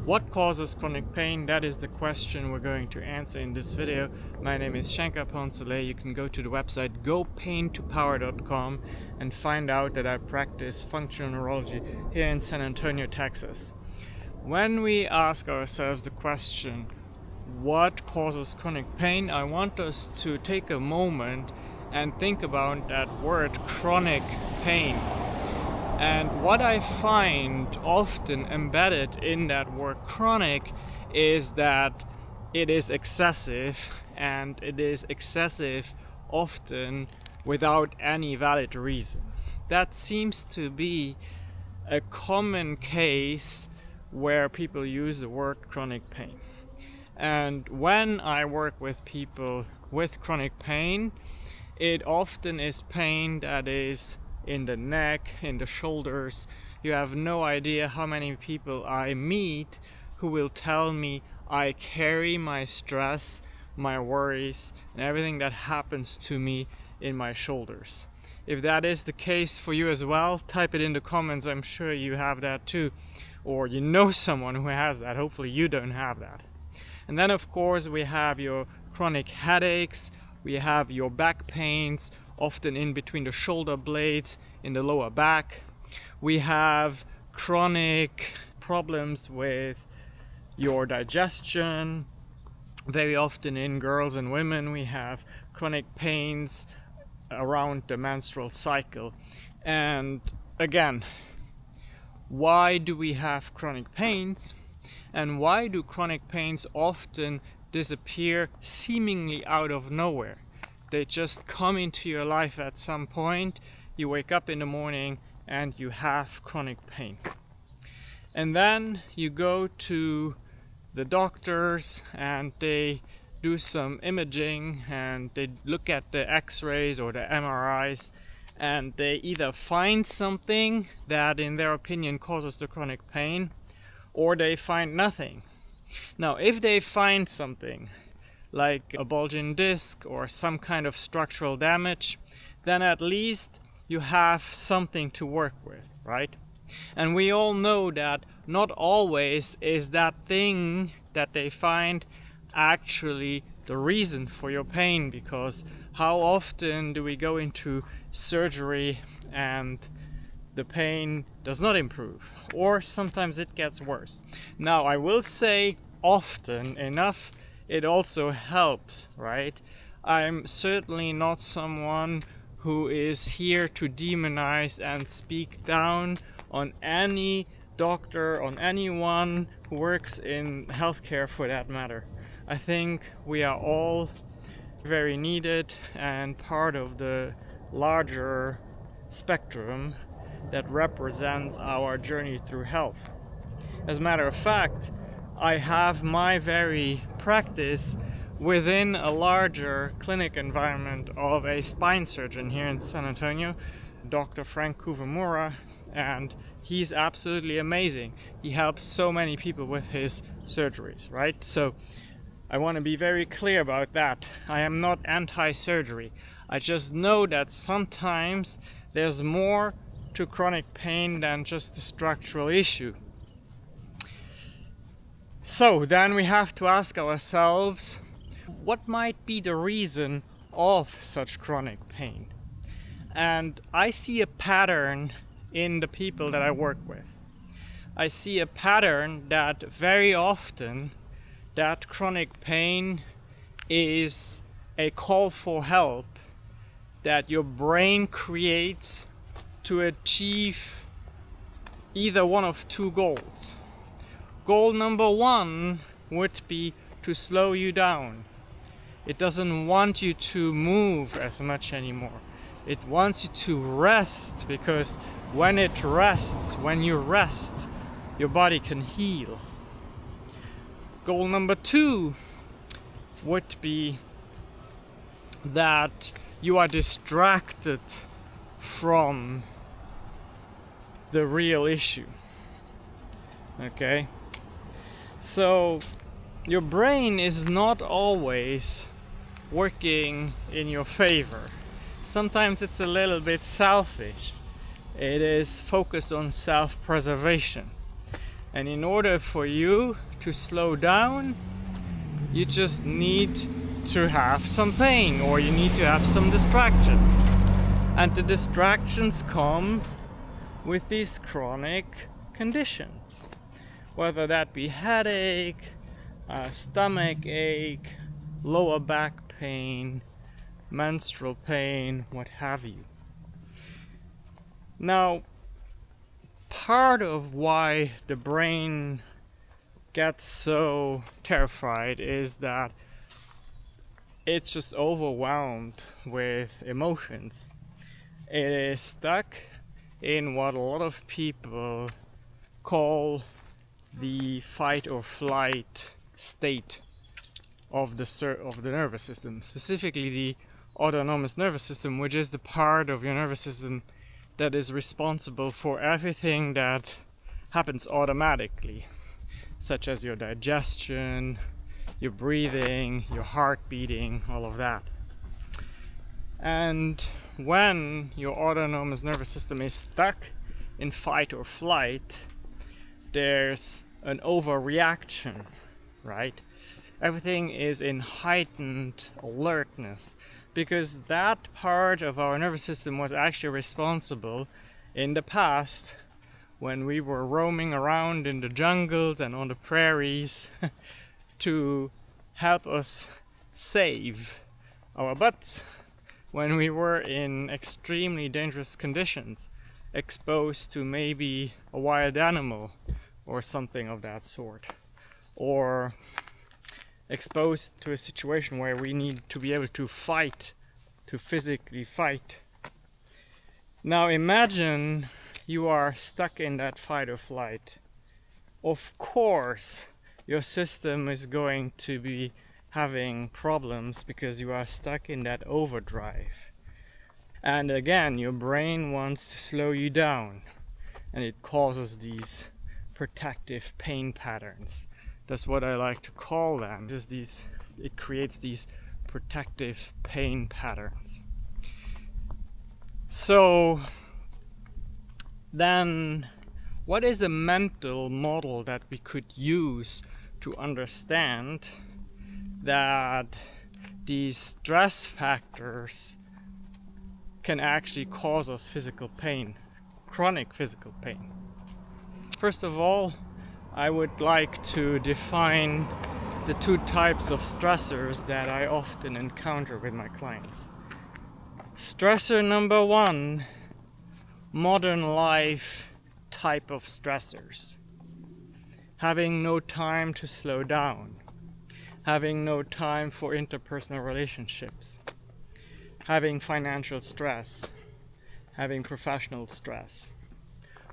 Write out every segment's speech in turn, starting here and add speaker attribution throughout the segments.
Speaker 1: What causes chronic pain? That is the question we're going to answer in this video. My name is Shankar Ponsaley. You can go to the website gopaintopower.com and find out that I practice functional neurology here in San Antonio, Texas. When we ask ourselves the question, what causes chronic pain? I want us to take a moment and think about that word chronic pain. And what I find often embedded in that word chronic is that it is excessive, and it is excessive often without any valid reason. That seems to be a common case where people use the word chronic pain. And when I work with people with chronic pain, it often is pain that is in the neck, in the shoulders. You have no idea how many people I meet who will tell me I carry my stress, my worries, and everything that happens to me in my shoulders. If that is the case for you as well, type it in the comments. I'm sure you have that too, or you know someone who has that. Hopefully you don't have that. And then of course we have your chronic headaches, we have your back pains, often in between the shoulder blades, in the lower back. We have chronic problems with your digestion. Very often in girls and women we have chronic pains around the menstrual cycle. And again, why do we have chronic pains? And why do chronic pains often disappear seemingly out of nowhere? They just come into your life at some point. You wake up in the morning and you have chronic pain. And then you go to the doctors and they do some imaging and they look at the x-rays or the MRIs, and they either find something that in their opinion causes the chronic pain, or they find nothing. Now, if they find something like a bulging disc or some kind of structural damage, then at least you have something to work with, right? And we all know that not always is that thing that they find actually the reason for your pain, because how often do we go into surgery and the pain does not improve, or sometimes it gets worse. Now, I will say often enough it also helps, right? I'm certainly not someone who is here to demonize and speak down on any doctor, on anyone who works in healthcare for that matter. I think we are all very needed and part of the larger spectrum that represents our journey through health. As a matter of fact, I have my very practice within a larger clinic environment of a spine surgeon here in San Antonio, Dr. Frank Kuvamura, and he's absolutely amazing. He helps so many people with his surgeries, right? So I want to be very clear about that. I am not anti-surgery. I just know that sometimes there's more to chronic pain than just a structural issue. So then we have to ask ourselves, what might be the reason of such chronic pain? And I see a pattern in the people that I work with. I see a pattern that very often that chronic pain is a call for help that your brain creates to achieve either one of two goals. Goal number one would be to slow you down. It doesn't want you to move as much anymore. It wants you to rest, because when you rest, your body can heal. Goal number two would be that you are distracted from the real issue. Okay? So your brain is not always working in your favor. Sometimes it's a little bit selfish. It is focused on self-preservation. And in order for you to slow down, you just need to have some pain, or you need to have some distractions. And the distractions come with these chronic conditions, whether that be headache, stomach ache, lower back pain, menstrual pain, what have you. Now, part of why the brain gets so terrified is that it's just overwhelmed with emotions. It is stuck in what a lot of people call the fight or flight state of the nervous system, specifically the autonomous nervous system, which is the part of your nervous system that is responsible for everything that happens automatically, such as your digestion, your breathing, your heart beating, all of that. And when your autonomous nervous system is stuck in fight or flight, there's an overreaction, right? Everything is in heightened alertness, because that part of our nervous system was actually responsible in the past when we were roaming around in the jungles and on the prairies to help us save our butts when we were in extremely dangerous conditions, exposed to maybe a wild animal or something of that sort, or exposed to a situation where we need to be able to fight, to physically fight. Now imagine you are stuck in that fight or flight. Of course, your system is going to be having problems because you are stuck in that overdrive. And again, your brain wants to slow you down, and it causes these protective pain patterns. That's what I like to call them. It creates these protective pain patterns. So then, what is a mental model that we could use to understand that these stress factors can actually cause us physical pain, chronic physical pain? First of all, I would like to define the two types of stressors that I often encounter with my clients. Stressor number one, modern life type of stressors. Having no time to slow down, having no time for interpersonal relationships, having financial stress, having professional stress.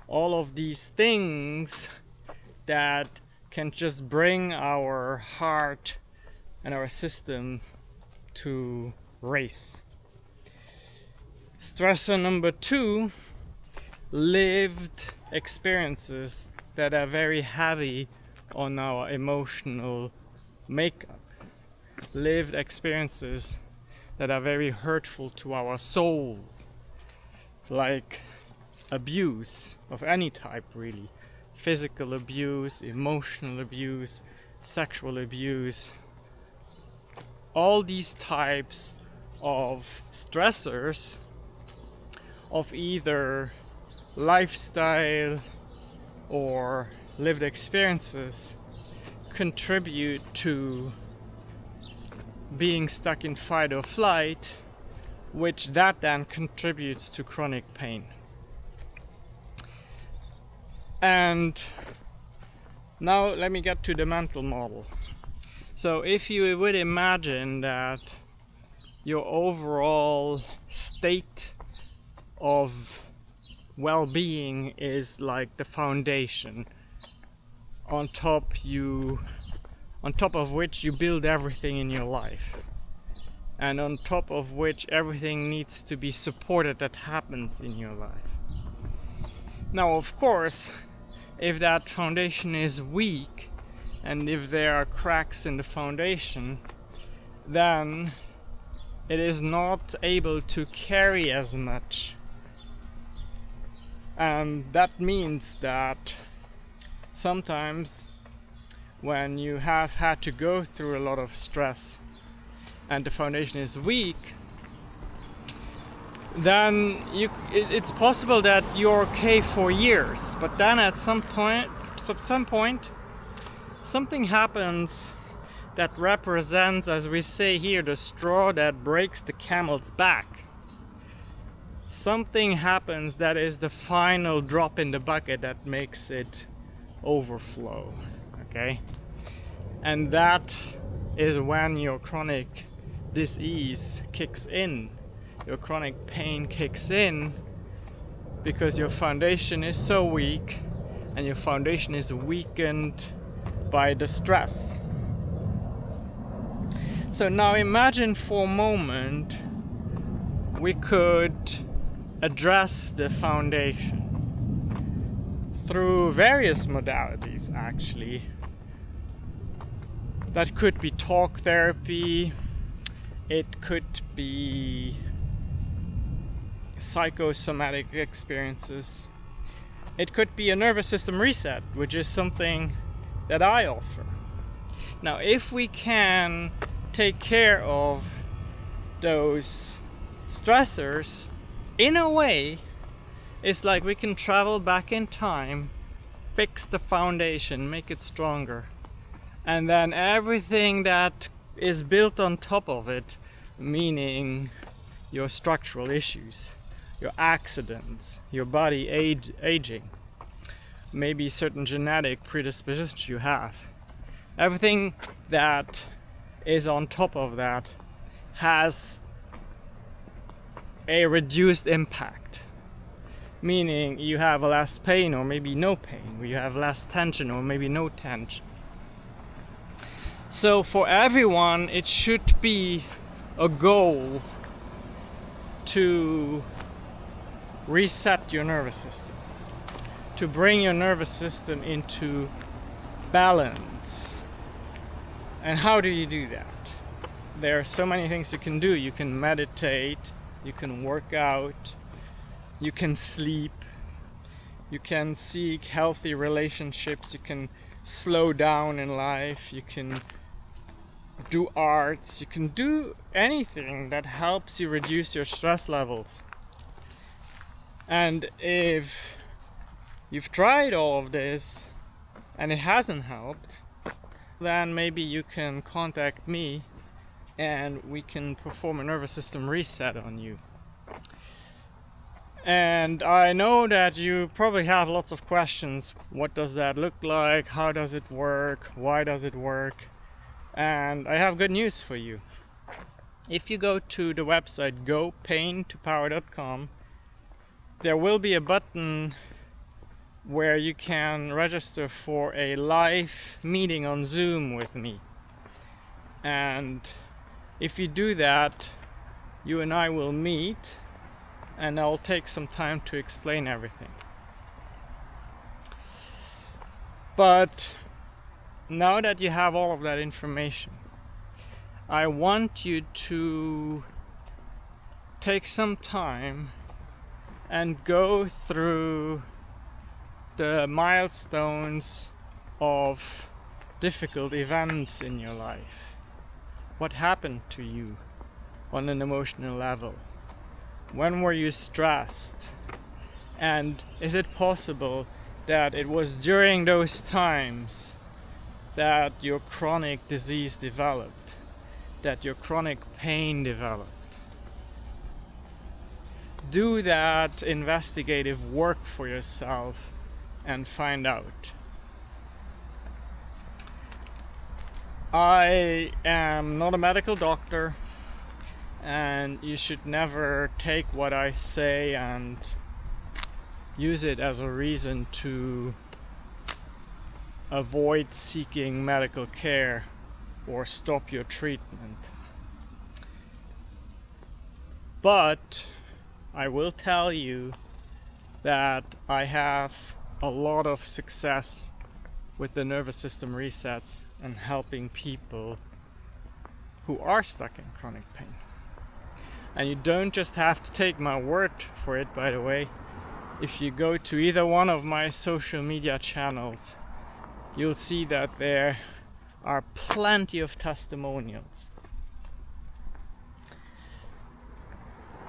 Speaker 1: All of these things that can just bring our heart and our system to race. Stressor number two, lived experiences that are very heavy on our emotional makeup. Lived experiences that are very hurtful to our soul, like abuse of any type, really. Physical abuse, emotional abuse, sexual abuse. All these types of stressors of either lifestyle or lived experiences contribute to being stuck in fight or flight, which that then contributes to chronic pain. And now let me get to the mental model. So if you would imagine that your overall state of well-being is like the foundation on top of which you build everything in your life, and on top of which everything needs to be supported that happens in your life. Now, of course, if that foundation is weak and if there are cracks in the foundation, then it is not able to carry as much. And that means that sometimes when you have had to go through a lot of stress and the foundation is weak, then it's possible that you're okay for years, but then at some point something happens that represents, as we say here, the straw that breaks the camel's back. Something happens that is the final drop in the bucket that makes it overflow, okay? And that is when your chronic disease kicks in. Your chronic pain kicks in because your foundation is so weak, and your foundation is weakened by the stress. So now imagine for a moment we could address the foundation through various modalities, actually. That could be talk therapy, it could be psychosomatic experiences, it could be a nervous system reset, which is something that I offer. Now, if we can take care of those stressors, in a way, it's like we can travel back in time, fix the foundation, make it stronger, and then everything that is built on top of it, meaning your structural issues, your accidents, your body aging, maybe certain genetic predispositions you have, everything that is on top of that has a reduced impact, meaning you have less pain or maybe no pain, or you have less tension or maybe no tension. So for everyone, it should be a goal to reset your nervous system, to bring your nervous system into balance. And how do you do that? There are so many things you can do. You can meditate, you can work out, you can sleep, you can seek healthy relationships, you can slow down in life, you can do arts, you can do anything that helps you reduce your stress levels. And if you've tried all of this and it hasn't helped, then maybe you can contact me and we can perform a nervous system reset on you. And I know that you probably have lots of questions. What does that look like? How does it work? Why does it work? And I have good news for you. If you go to the website gopaintopower.com, there will be a button where you can register for a live meeting on Zoom with me. And if you do that, you and I will meet, and I'll take some time to explain everything. But now that you have all of that information, I want you to take some time and go through the milestones of difficult events in your life. What happened to you on an emotional level? When were you stressed? And is it possible that it was during those times that your chronic disease developed, that your chronic pain developed? Do that investigative work for yourself and find out. I am not a medical doctor, and you should never take what I say and use it as a reason to avoid seeking medical care or stop your treatment. But I will tell you that I have a lot of success with the nervous system resets and helping people who are stuck in chronic pain. And you don't just have to take my word for it, by the way. If you go to either one of my social media channels, you'll see that there are plenty of testimonials.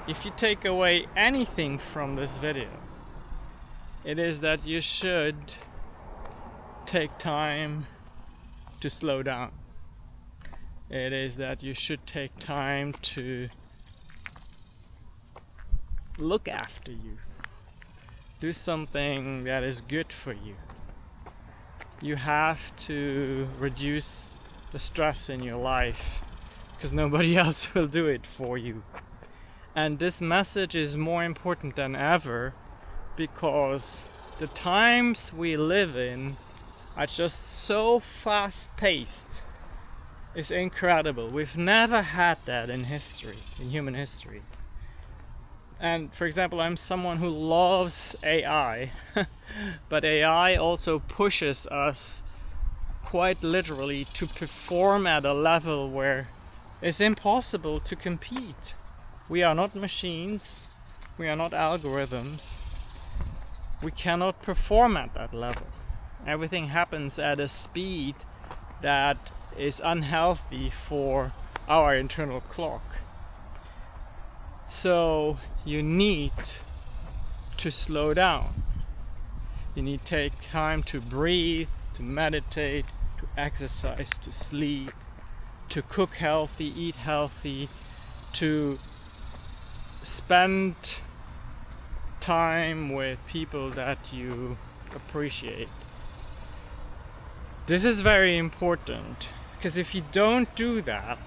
Speaker 1: If you take away anything from this video, it is that you should take time to slow down. It is that you should take time to look after you. Do something that is good for you. You have to reduce the stress in your life because nobody else will do it for you. And this message is more important than ever because the times we live in are just so fast-paced. It's incredible. We've never had that in history, in human history. And for example, I'm someone who loves AI, but AI also pushes us quite literally to perform at a level where it's impossible to compete. We are not machines, we are not algorithms. We cannot perform at that level. Everything happens at a speed that is unhealthy for our internal clock. So you need to slow down. You need to take time to breathe, to meditate, to exercise, to sleep, to cook healthy, eat healthy, to spend time with people that you appreciate. This is very important, because if you don't do that,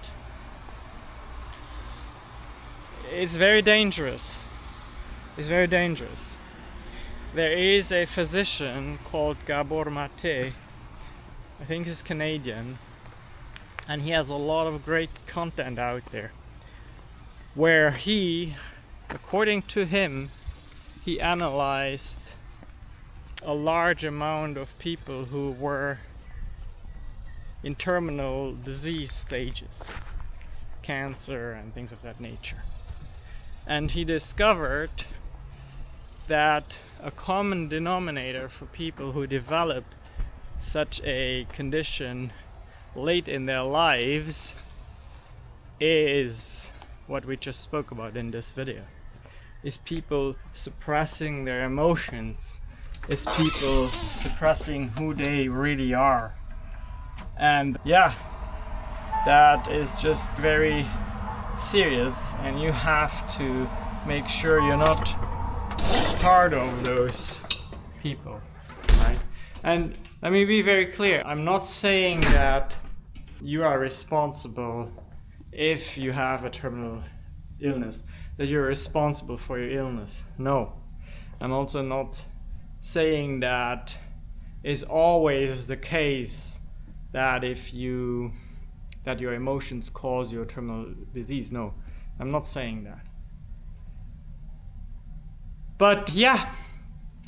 Speaker 1: it's very dangerous. It's very dangerous. There is a physician called Gabor Mate, I think he's Canadian, and he has a lot of great content out there, where he, according to him, he analyzed a large amount of people who were in terminal disease stages, cancer and things of that nature. And he discovered that a common denominator for people who develop such a condition late in their lives is what we just spoke about in this video. Is people suppressing their emotions, is people suppressing who they really are. And yeah, that is just very serious, and you have to make sure you're not part of those people, right? And let me be very clear, I'm not saying that you are responsible if you have a terminal illness, that you're responsible for your illness. No. I'm also not saying that is always the case, that that your emotions cause your terminal disease. No, I'm not saying that. But yeah,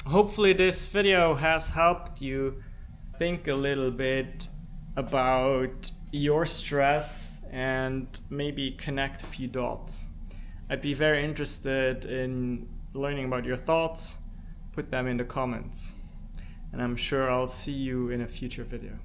Speaker 1: hopefully this video has helped you think a little bit about your stress and maybe connect a few dots. I'd be very interested in learning about your thoughts. Put them in the comments. And I'm sure I'll see you in a future video.